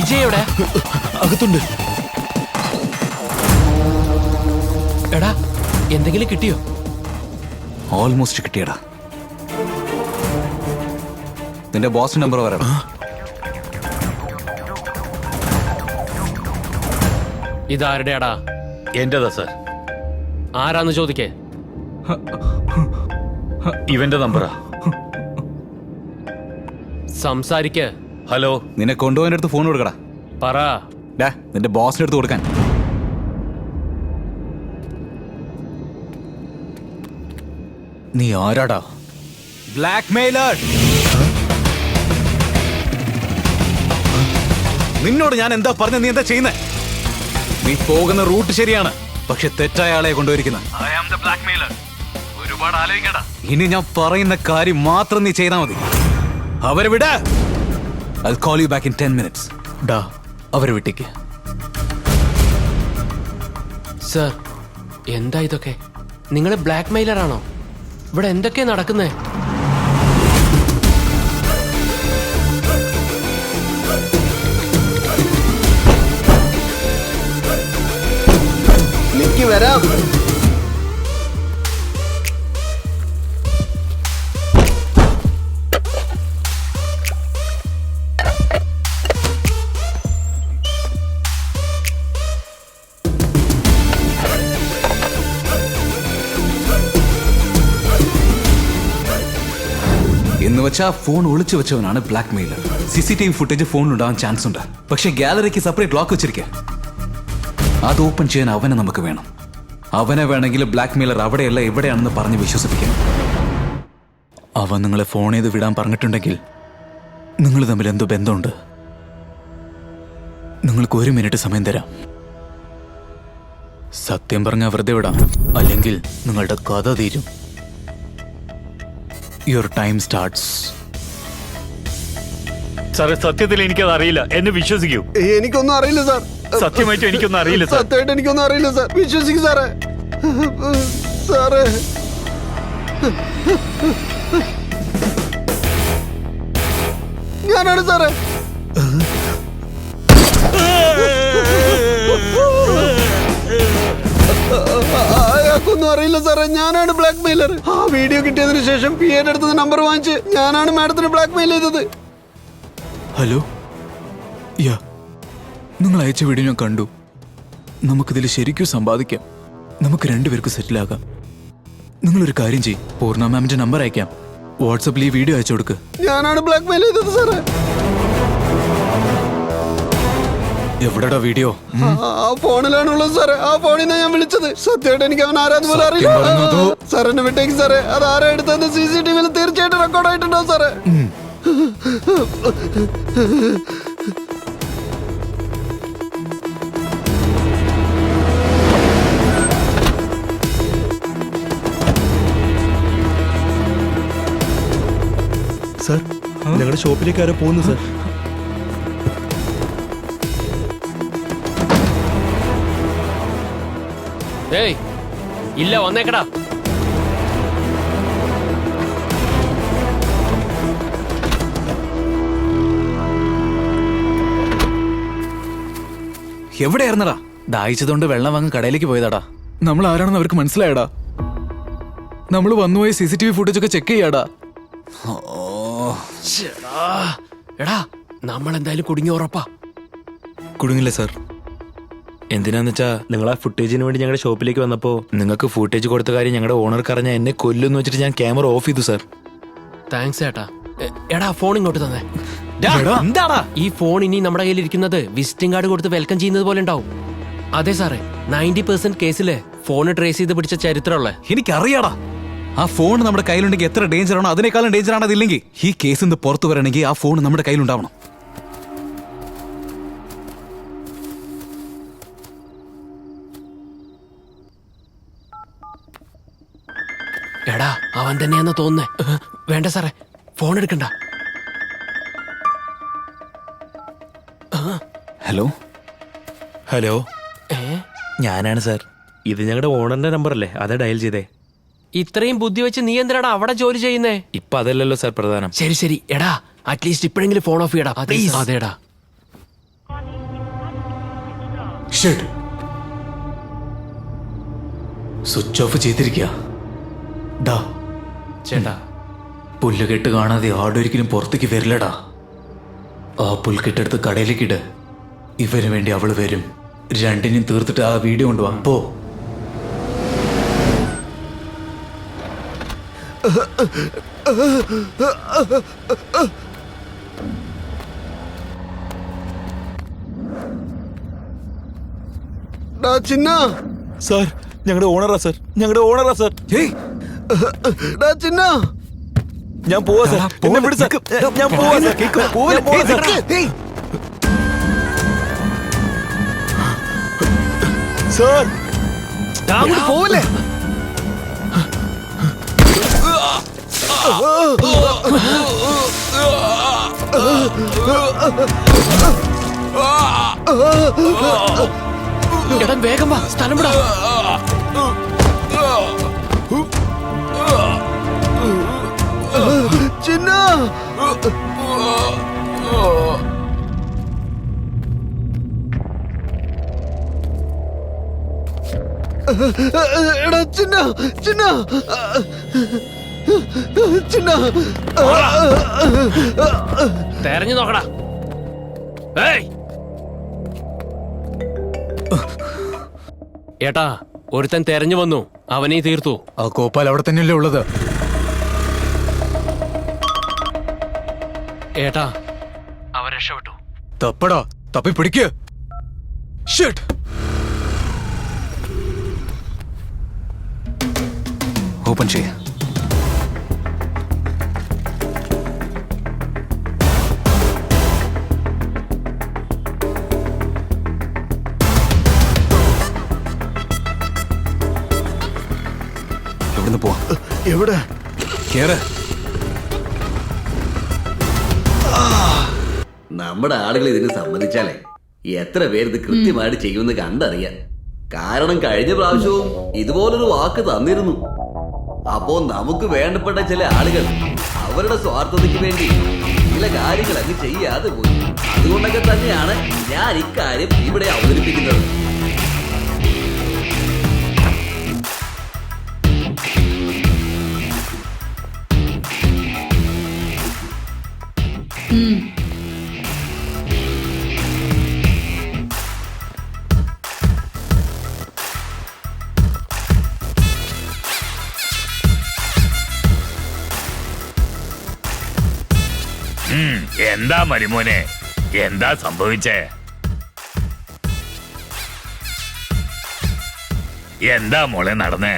വിജയ് എവിടെ? അകത്തുണ്ട്. എടാ എന്തെങ്കിലും കിട്ടിയോ? ഓൾമോസ്റ്റ് കിട്ടിയടാ. നിന്റെ ബോസ് നമ്പർ പറയണം. ഇതാരുടെയാടാ? എന്റേതാ സാർ. ആരാന്ന് ചോദിക്കേ. ഇവന്റെ നമ്പറാ. സംസാരിക്ക്. ഹലോ. നിന്നെ കൊണ്ടുപോകാൻ അടുത്ത് ഫോൺ കൊടുക്കടാ. പറ. നിന്റെ ബോസിന്റെ അടുത്ത് കൊടുക്കാൻ. നീ ആരാടാ? Black Mailer. നിന്നോട് ഞാൻ എന്താ പറഞ്ഞ? നീ എന്താ ചെയ്യുന്നേ? നീ പോകുന്ന റൂട്ട് ശരിയാണ്, പക്ഷെ തെറ്റായ ആളെ കൊണ്ടുവരിക്കുന്നത്. ഒരുപാട് ആലോചിക്കണ്ട. ഇനി ഞാൻ പറയുന്ന കാര്യം മാത്രം നീ ചെയ്താൽ മതി. അവരെ വിട. I'll call you back in 10 minutes. ഡാ, അവരെ വിട്ടേക്ക്. സർ, എന്താ ഇതൊക്കെ? നിങ്ങൾ ബ്ലാക്ക് മെയിലർ ആണോ? ഇവിടെ എന്തൊക്കെയാ നടക്കുന്നേ? വരാം. എന്ന് വെച്ചാ ഫോൺ ഒളിച്ചു വെച്ചവനാണ് ബ്ലാക്ക് മെയിലർ. CCTV ഫുട്ടേജ് ഫോണിലുണ്ടാവാൻ ചാൻസ് ഉണ്ട്, പക്ഷെ ഗാലറിക്ക് സെപ്പറേറ്റ് ലോക്ക് വെച്ചിരിക്കുക. അത് ഓപ്പൺ ചെയ്യാൻ അവനെ നമുക്ക് വേണം. അവനെ വേണമെങ്കിൽ ബ്ലാക്ക് മെയിലർ അവിടെയല്ല എവിടെയാണെന്ന് പറഞ്ഞ് വിശ്വസിപ്പിക്കണം. അവൻ നിങ്ങളെ ഫോൺ ചെയ്ത് വിടാൻ പറഞ്ഞിട്ടുണ്ടെങ്കിൽ നിങ്ങൾ തമ്മിൽ എന്തോ ബന്ധമുണ്ട്. നിങ്ങൾക്ക് 1 മിനിറ്റ് സമയം തരാം. സത്യം പറഞ്ഞാൽ വെറുതെ വിടാം, അല്ലെങ്കിൽ നിങ്ങളുടെ കഥ തീരും. Your time starts. സാറേ, സത്യത്തിൽ എനിക്കത് അറിയില്ല. എന്നെ വിശ്വസിക്കൂ. എനിക്കൊന്നും അറിയില്ല സാർ. സത്യമായിട്ടും എനിക്കൊന്നും അറിയില്ല സാർ. സത്യമായിട്ട് എനിക്കൊന്നും അറിയില്ല സാർ. വിശ്വസിക്കും സാറേ. സാറേ, ഞാനാണ് സാറേ. അയാൾക്കൊന്നും അറിയില്ല സാറേ. ഞാനാണ് ബ്ലാക്ക് മെയിലർ. ആ വീഡിയോ കിട്ടിയതിനു ശേഷം പിയുടെ അടുത്ത് നമ്പർ വാങ്ങിച്ച് ഞാനാണ് മാഡത്തിന് ബ്ലാക്ക് മെയിൽ ചെയ്തത്. ഹലോ. യാ, നിങ്ങൾ അയച്ച വീഡിയോ ഞാൻ കണ്ടു. നമുക്കിതിൽ ശരിക്കും സമ്പാദിക്കാം. നമുക്ക് 2 പേർക്ക് സെറ്റിലാകാം. നിങ്ങളൊരു കാര്യം ചെയ്യും, പൂർണ്ണ മാമിന്റെ നമ്പർ അയക്കാം. വാട്സപ്പിൽ ഈ വീഡിയോ അയച്ചു കൊടുക്ക്. ഞാനാണ് ബ്ലാക്ക് മെയിൽ ചെയ്തത് സാറേ. എവിടെടാ വീഡിയോ? ആ ഫോണിലാണുള്ളത് സാറേ. ആ ഫോണിൽ നിന്നാണ് ഞാൻ വിളിച്ചത്. സത്യമായിട്ട് എനിക്ക് അവൻ ആരാന്ന് പോലും അറിയില്ല സാർ. എന്നെ വിട്ടേക്ക് സാറേ. അത് ആരാ എടുത്തത് CCTV തീർച്ചയായിട്ടും റെക്കോർഡ് ആയിട്ടുണ്ടാവും സാറേ. സാർ, ഞങ്ങളുടെ ഷോപ്പിലേക്ക് ആരോ പോകുന്നു സാർ. ഏയ്, ഇല്ല, വന്നേക്കടാ. എവിടെയായിരുന്നടാ? ദാഹിച്ചതുകൊണ്ട് വെള്ളം വാങ്ങാൻ കടയിലേക്ക് പോയതാടാ. നമ്മൾ ആരാണെന്ന് അവർക്ക് മനസ്സിലായടാ. നമ്മൾ വന്നുപോയി CCTV ഫുട്ടേജ് ഒക്കെ ചെക്ക് ചെയ്യാടാ. എടാ, നമ്മൾ എന്തായാലും കുടുങ്ങി ഉറപ്പാ. കുടുങ്ങില്ല സാർ. എന്തിനാന്ന് വെച്ചാ നിങ്ങൾ ആ ഫുട്ടേജിന് വേണ്ടി ഞങ്ങളുടെ ഷോപ്പിലേക്ക് വന്നപ്പോ നിങ്ങൾക്ക് ഫുട്ടേജ് കൊടുത്ത കാര്യം ഞങ്ങളുടെ ഓണർക്ക് അറിഞ്ഞ എന്നെ കൊല്ലുന്ന് വെച്ചിട്ട് ഞാൻ ക്യാമറ ഓഫ് ചെയ്തു സാർ. താങ്ക്സ് ഏട്ടാ. എടാ, ഫോൺ ഇങ്ങോട്ട് തന്നെ. എന്താടാ ഈ ഫോൺ ഇനി നമ്മുടെ കയ്യിൽ ഇരിക്കുന്നത് വിസിറ്റിംഗ് കാർഡ് കൊടുത്ത് വെൽക്കം ചെയ്യുന്നത് പോലെ ഉണ്ടാവും. അതെ സാറേ, 90% കേസില് ഫോൺ ട്രേസ് ചെയ്ത് പിടിച്ച ചരിത്രമുള്ള. എനിക്കറിയാടാ. ആ ഫോൺ നമ്മുടെ കയ്യിലുണ്ടെങ്കിൽ എത്ര ഡേഞ്ചർ ആണോ അതിനേക്കാളും ഡേഞ്ചർ ആണ് അതില്ലെങ്കിൽ. ഈ കേസിൽ നിന്ന് പുറത്തു വരണമെങ്കിൽ ആ ഫോൺ നമ്മുടെ കയ്യിലുണ്ടാവണം. എടാ, അവൻ തന്നെയാന്ന് തോന്നുന്നേ. വേണ്ട സാറേ, ഫോൺ എടുക്കണ്ട. ഹലോ. ഹലോ, ഞാനാണ് സാർ. ഇത് ഞങ്ങളുടെ ഓണറിന്റെ നമ്പർ അല്ലേ? അതാ ഡയൽ ചെയ്തേ. ഇത്രയും ബുദ്ധി വെച്ച് നീ എന്തിനാടാ അവിടെ ജോലി ചെയ്യുന്നേ? ഇപ്പൊ അതല്ലല്ലോ സാർ പ്രധാനം. ശരി ശരി, എടാ, അറ്റ്ലീസ്റ്റ് ഇപ്പോഴെങ്കിലും ഫോൺ ഓഫ് ചെയ്യടാ. അതേടാ. സ്വിച്ച് ഓഫ് ചെയ്തിരിക്കുക. ഡാ ചേട്ടാ പുല്ലുകെട്ട് കാണാതെ ആടൊരിക്കലും പുറത്തേക്ക് വരില്ലടാ. ആ പുൽക്കെട്ടെടുത്ത് കടയിലേക്കിട്. ഇവന് വേണ്ടി അവള് വരും. രണ്ടിനും തീർത്തിട്ട് ആ വീഡിയോ കൊണ്ടുവാ. പോ. ഡാ ചിന്ന, സാർ ഞങ്ങളുടെ ഓണറാ സാർ, ഞങ്ങളുടെ ഓണറാ സാർ. ഡാ ചിന്ന, ഞാൻ പോവാ സാർ, എന്നെ വിട് സാർ. ഞാൻ പോവാ സാർ, ഞാൻ പോവാ സാർ. സാർ പോവല്ലേ? എടാ വേഗം വാ, സ്ഥലം വിടാ. ചിന്ന, എടാ ചിന്ന, ചിന്ന, ചിന്ന, തെരഞ്ഞു നോക്കടാ. ഏയ് ഏട്ടാ, ഒരുത്തൻ തെരഞ്ഞു വന്നു, അവനീ തീർത്തു. ആ കോപ്പാൽ അവിടെ തന്നെയല്ലേ ഉള്ളത്. ഏട്ടാ, അവൻ രക്ഷപ്പെട്ടു. തപ്പടാ, തപ്പി പിടിക്ക്. ഷിറ്റ്. ഓപ്പൺ ചെയ്യ. എവിടുന്ന് പോവാ? എവിടെ? കേറ്. നമ്മുടെ ആളുകൾ ഇതിന് സമ്മതിച്ചാലേ എത്ര പേര് ഇത് കൃത്യമായിട്ട് ചെയ്യുമെന്ന് കണ്ടറിയാം. കാരണം കഴിഞ്ഞ പ്രാവശ്യവും ഇതുപോലൊരു വാക്ക് തന്നിരുന്നു. അപ്പോ നമുക്ക് വേണ്ടപ്പെട്ട ചില ആളുകൾ അവരുടെ സ്വാർത്ഥതയ്ക്ക് വേണ്ടി ചില കാര്യങ്ങൾ അങ്ങ് ചെയ്യാതെ പോയി. അതുകൊണ്ടൊക്കെ തന്നെയാണ് ഞാൻ ഇക്കാര്യം ഇവിടെ അവതരിപ്പിക്കുന്നത്. എന്താ മരുമോനെ, എന്താ സംഭവിച്ചേ? എന്താ മോളെ നടന്നേ?